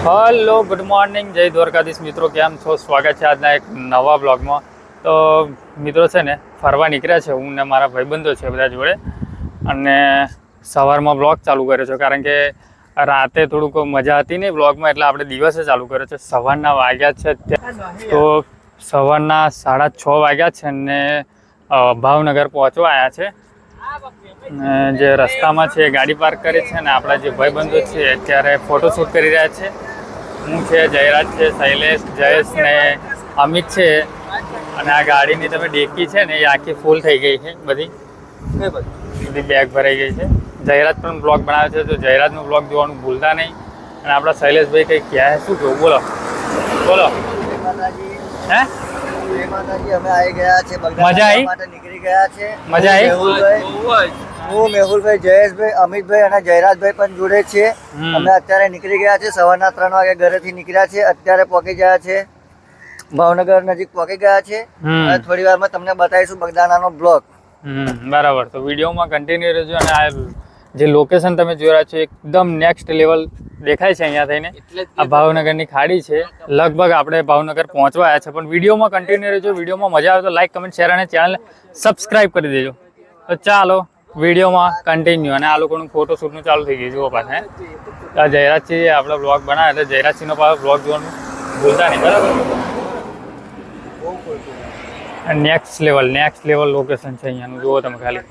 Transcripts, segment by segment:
Hello, good morning, જય દ્વારકાધીશ મિત્રો. કેમ છો? સ્વાગત છે આજના એક નવા બ્લોગમાં. તો મિત્રો છે ને ફરવા નીકળ્યા છે હું ને મારા ભાઈબંધો છે બધા જોડે, અને સવારમાં બ્લોગ ચાલુ કર્યો છે કારણ કે રાતે થોડુંક મજા હતી નહીં બ્લોગમાં, એટલે આપણે દિવસે ચાલુ કર્યો છે. સવારના વાગ્યા છે તો સવારના 6:30 વાગ્યા છે ને ભાવનગર પહોંચવા આવ્યા છે. જે રસ્તામાં છે ગાડી પાર્ક કરી છે ને આપણા જે ભાઈબંધો છે અત્યારે ફોટોશૂટ કરી રહ્યા છે. હું છે, જયરાજ છે, શૈલેષ, જયેશ ને અમિત છે. અને આ ગાડીની તમે ડેકી છે ને એ આખી ફૂલ થઈ ગઈ છે, બધી બેગ ભરાઈ ગઈ છે. જયરાજ પણ બ્લોગ બનાવે છે, તો જયરાજનો બ્લોગ જોવાનું ભૂલતા નહીં. અને આપણા શૈલેષભાઈ કંઈ ક્યાં શું કહું, બોલો બોલો. હે અમે આવી ગયા છે, મજા આવી? માટે નીકળી ગયા છે. મજા આવી? હું, મેહુલભાઈ, જયેશભાઈ, અમિતભાઈ અને જયરાજભાઈ પણ જોડે છે. અમે અત્યારે નીકળી ગયા છે. સવારના 3 વાગે ઘરેથી નીકળ્યા છે. અત્યારે પહોંચી ગયા છે ભાવનગર નજીક પહોંચી ગયા છે. અને થોડી વારમાં તમને બતાવીશું બગદાણાનો બ્લોગ. બરાબર, તો વિડીયોમાં કન્ટિન્યુ રહેજો. અને આ જે લોકેશન તમે જોઈ રહ્યા છો એકદમ નેક્સ્ટ લેવલ દેખાય છે અહીંયા થઈને. આ ભાવનગરની ખાડી છે. લગભગ આપણે ભાવનગર પહોંચવા આવ્યા છે, પણ વિડીયોમાં કન્ટિન્યુ રહેજો. વિડીયોમાં મજા આવે તો લાઈક, કમેન્ટ, શેર અને ચેનલને સબસ્ક્રાઈબ કરી દેજો. તો ચાલો વિડીયોમાં કન્ટિન્યુ. અને આ લોકોનું ફોટોશૂટનું ચાલુ થઈ ગયું જુઓ પાછા. આ જયરાજસિંહ આપણે બ્લોગ બનાવે એટલે જયરાજસિંહનો પાછો બ્લોગ જોવાનું ભૂલતા નહીં, બરાબર? નેક્સ્ટ લેવલ લોકેશન છે અહીંયાનું, જુઓ તમે ખાલી.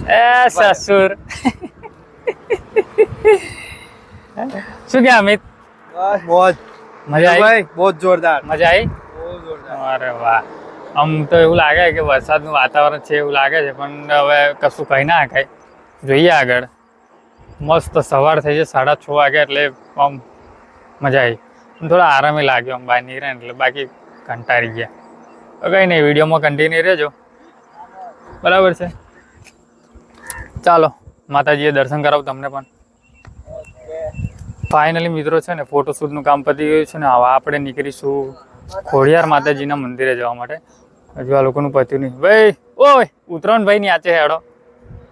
એ સસુર શું કે અમિત? બહુ મજા આવી? બહુ જોરદાર. મજા આવી? અરે વાહ. આમ તો એવું લાગે કે વરસાદનું વાતાવરણ છે એવું લાગે છે, પણ હવે કશું કહી ના શકાય. જોઈએ આગળ. મસ્ત સવાર થઈ છે, 6:30 વાગે, એટલે આમ મજા આવી. થોડા આરામે લાગ્યો આમ બહાર નીકળ્યા એટલે, બાકી કંટાળી ગયા. કંઈ નહીં, વિડીયોમાં કન્ટિન્યુ રહેજો, બરાબર છે? ચાલો માતાજીએ દર્શન કરાવું તમને પણ. ફાઇનલી મિત્રો છે ને ફોટોશૂટનું કામ પતી ગયું છે ને હવે આપણે નીકળીશું ખોડિયાર માતાજીના મંદિરે જવા માટે. હજુ આ લોકોનું પત્યું નહીં. ભાઈ ઓય ઉતરણ ભાઈ ની આચે હેડો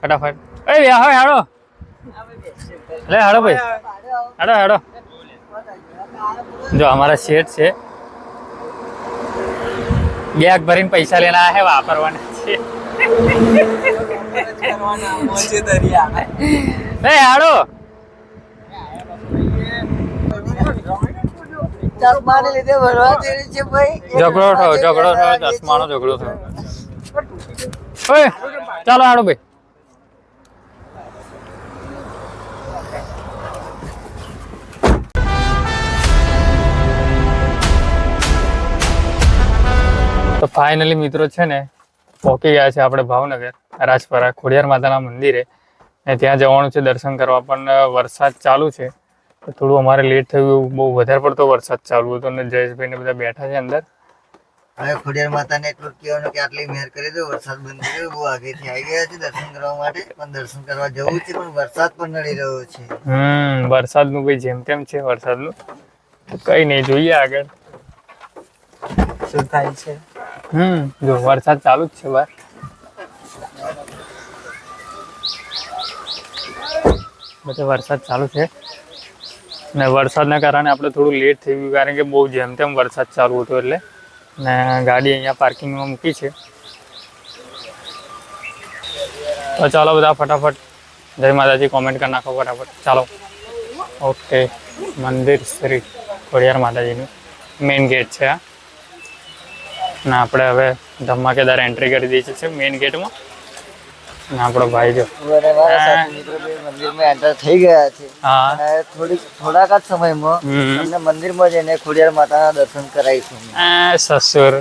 ફટાફટ. એ હેડો લે, હેડો ભાઈ, હેડો હેડો. જો અમારા શેઠ છે, બેગ ભરીને પૈસા લેના હે, વાપરવાના છે. હેડો. ચશ્માને લીધે ભરવા જેવી છે ભાઈ. ઝઘડો થયો, ચશ્માનો ઝઘડો થયો. ઓય ચાલો હાડો ભાઈ. તો ફાઇનલી મિત્રો છે ને પહોંચી ગયા છે આપણે ભાવનગર રાજપરા ખોડિયાર માતાના મંદિરે. ને ત્યાં જવાનું છે દર્શન કરવા, પણ વરસાદ ચાલુ છે તો થોડું અમારે લેટ થયું. બહુ વધારે પડતો વરસાદ ચાલુ હતો ને જયેશભાઈ ને બધા બેઠા છે અંદર. હવે ખોડિયાર માતાને એટલું કહેવાનું કે આટલી મહેર કરી દો, વરસાદ બંધ થઈ ગયો. બહુ આગેથી આવી ગયા છે દર્શન કરવા માટે, પણ દર્શન કરવા જવું છે, પણ વરસાદ પણ નડી રહ્યો છે. વરસાદનું કઈ જેમ તેમ છે વરસાદનું, કઈ નહીં, જોઈએ આગળ શું થાય છે. જો વરસાદ ચાલુ જ છે બહાર. બધે વરસાદ ચાલુ છે ને વરસાદના કારણે આપણે થોડું લેટ થઈ ગયું, કારણ કે બહુ જેમ તેમ વરસાદ ચાલુ હતો એટલે. ને ગાડી અહીંયા પાર્કિંગમાં મૂકી છે. તો ચાલો બધા ફટાફટ જય માતાજી કોમેન્ટ કરી નાખો ફટાફટ. ચાલો ઓકે. મંદિર શ્રી ખોડિયાર માતાજીનું મેઇન ગેટ છે આ. ને આપણે હવે ધમાકેદાર એન્ટ્રી કરી દઈએ છીએ મેઇન ગેટમાં. ને આપણો ભાઈ જો મંદિરમાં એન્ટર થઈ ગયા છે. અને થોડાક જ સમયમાં તમને મંદિરમાં જઈને ખોડિયાર માતાના દર્શન કરાવીશું. સસુર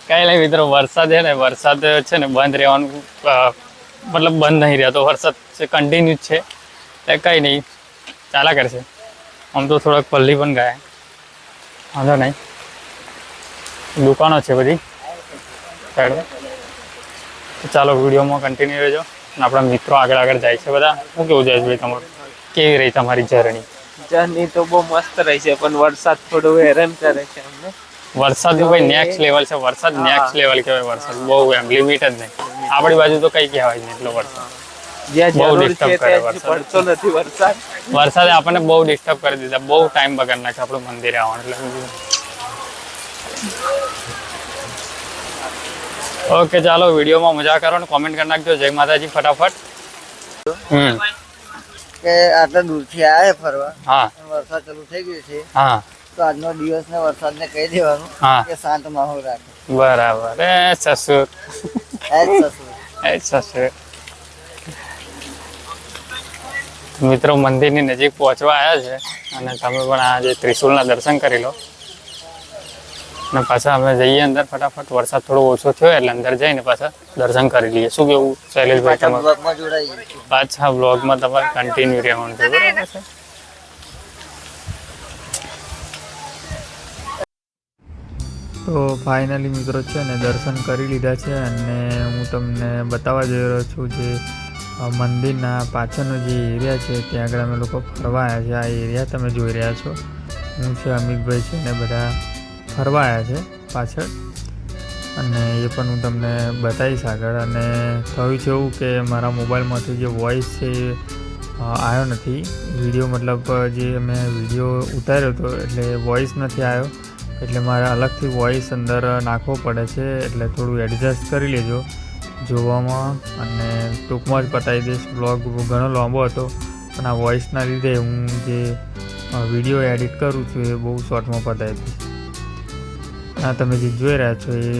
કઈ નહીં મિત્રો, વરસાદ છે ને, વરસાદ છે ને બંધ રહેવાનું, મતલબ બંધ નહીં રહેતો, વરસાદ કન્ટિન્યુ છે. એટલે કંઈ નહીં, ચાલા કરશે. આમ તો થોડાક પલ્લી પણ ગયા, વાંધો નહીં. દુકાનો છે બધી સાઈડમાં. ચાલો વિડીયોમાં કન્ટિન્યુ રહેજો. આપણા મિત્રો આગળ જાય છે બધા. શું કેવું જયેશભાઈ તમારું? કેવી રહી તમારી જર્ની? જર્ની તો બહુ મસ્ત રહી છે પણ વરસાદ થોડું હેરાન કરે છે અમને. વરસાદ ભાઈ નેક્સ્ટ લેવલ છે. વરસાદ નેક્સ્ટ લેવલ કહેવાય. વરસાદ બહુ એમ લિમિટ જ નહીં. આપણી બાજુ તો કઈ કહેવાય નહીં એટલો વરસાદ. જ્યાં બહુ જરૂર disturb છે કરે ત્યાં વરસાદ. પડતો નથી વરસાદ. વરસાદે આપણને બહુ ડિસ્ટર્બ કરી દીધા. બહુ ટાઈમ બગાડી નાખ્યો આપણું મંદિરે આવવાનું. એટલે ઓકે ચાલો વિડીયોમાં મજા કરો ને કોમેન્ટ કરી નાખજો. જય માતાજી ફટાફટ. કે આટલા દૂરથી આવ્યા ફરવા, હા વરસાદ ચાલુ થઈ ગયો છે, હા તો આજનો દિવસ ને વરસાદને કહી દેવાનું હા કે શાંત માહોલ રાખે. બરાબર. એ સસુર એ જ સસલું. એ સસુર. મિત્રો મંદિરની નજીક પહોંચવા આવ્યા છે અને તમે પણ આ જે ત્રિશુલના દર્શન કરી લો અને પાછા અમે જઈએ અંદર ફટાફટ. વરસાદ થોડો ઓછો થયો એટલે અંદર જઈને પાછા દર્શન કરી લઈએ. શું કેવું શૈલેષભાઈ પાછા તમારે? બ્લોગમાં જોડાઈએ. પાછા બ્લોગમાં તમારે કન્ટિન્યુ રહેવાનું છે. બરાબર છે. તો ફાઇનલી મિત્રો છે ને દર્શન કરી લીધા છે અને હું તમને બતાવવા જઈ રહ્યો છું જે મંદિરના પાછળનો જે એરિયા છે ત્યાં આગળ અમે લોકો ફરવા આવ્યા છે. આ એરિયા તમે જોઈ રહ્યા છો. હું છે અમિતભાઈ છે ને બધા ફરવા આવ્યા છે પાછળ અને એ પણ હું તમને બતાવીશ આગળ. અને થયું છે એવું કે મારા મોબાઈલમાંથી જે વોઇસ છે એ આવ્યો નથી. વિડીયો મતલબ જે મેં વિડીયો ઉતાર્યો હતો એટલે વોઇસ નથી આવ્યો એટલે મારે અલગથી વોઇસ અંદર નાખવો પડે છે. એટલે થોડું એડજસ્ટ કરી લેજો જોવામાં અને ટૂંકમાં જ પતાવી દઈશ. બ્લોગ ઘણો લાંબો હતો પણ આ વોઇસના લીધે હું જે વિડીયો એડિટ કરું છું એ બહુ શોર્ટમાં પતાવી દઈશ. આ તમે જે જોઈ રહ્યા છો એ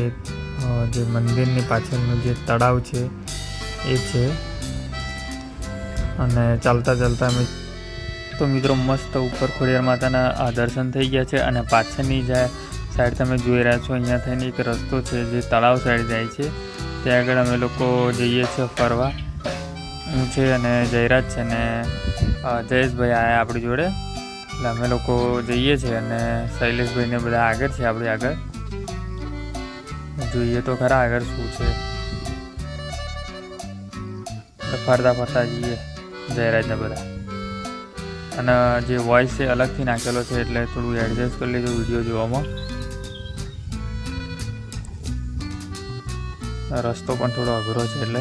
જે મંદિરની પાછળનું જે તળાવ છે એ છે અને ચાલતા ચાલતા અમે તો મિત્રો મસ્ત ઉપર ખોડિયાર માતાના દર્શન થઈ ગયા છે અને પાછળની જે સાઈડ તમે જોઈ રહ્યા છો અહીંયા થઈને એક રસ્તો છે જે તળાવ સાઈડ જાય છે. ત્યાં આગળ અમે લોકો જઈએ છીએ ફરવા. હું છે અને જયરાજ છે ને જયેશભાઈ આવ્યા આપણી જોડે એટલે અમે લોકો જઈએ છીએ અને શૈલેષભાઈને બધા આગળ છે આપણી આગળ. જોઈએ તો ખરા આગળ શું છે. ફરતા ફરતા જઈએ જયરાજને બધા. અને જે વોઇસ છે અલગથી નાખેલો છે એટલે થોડું એડજસ્ટ કરી લેજો વિડીયો જોવામાં. રસ્તો પણ થોડો અઘરો છે એટલે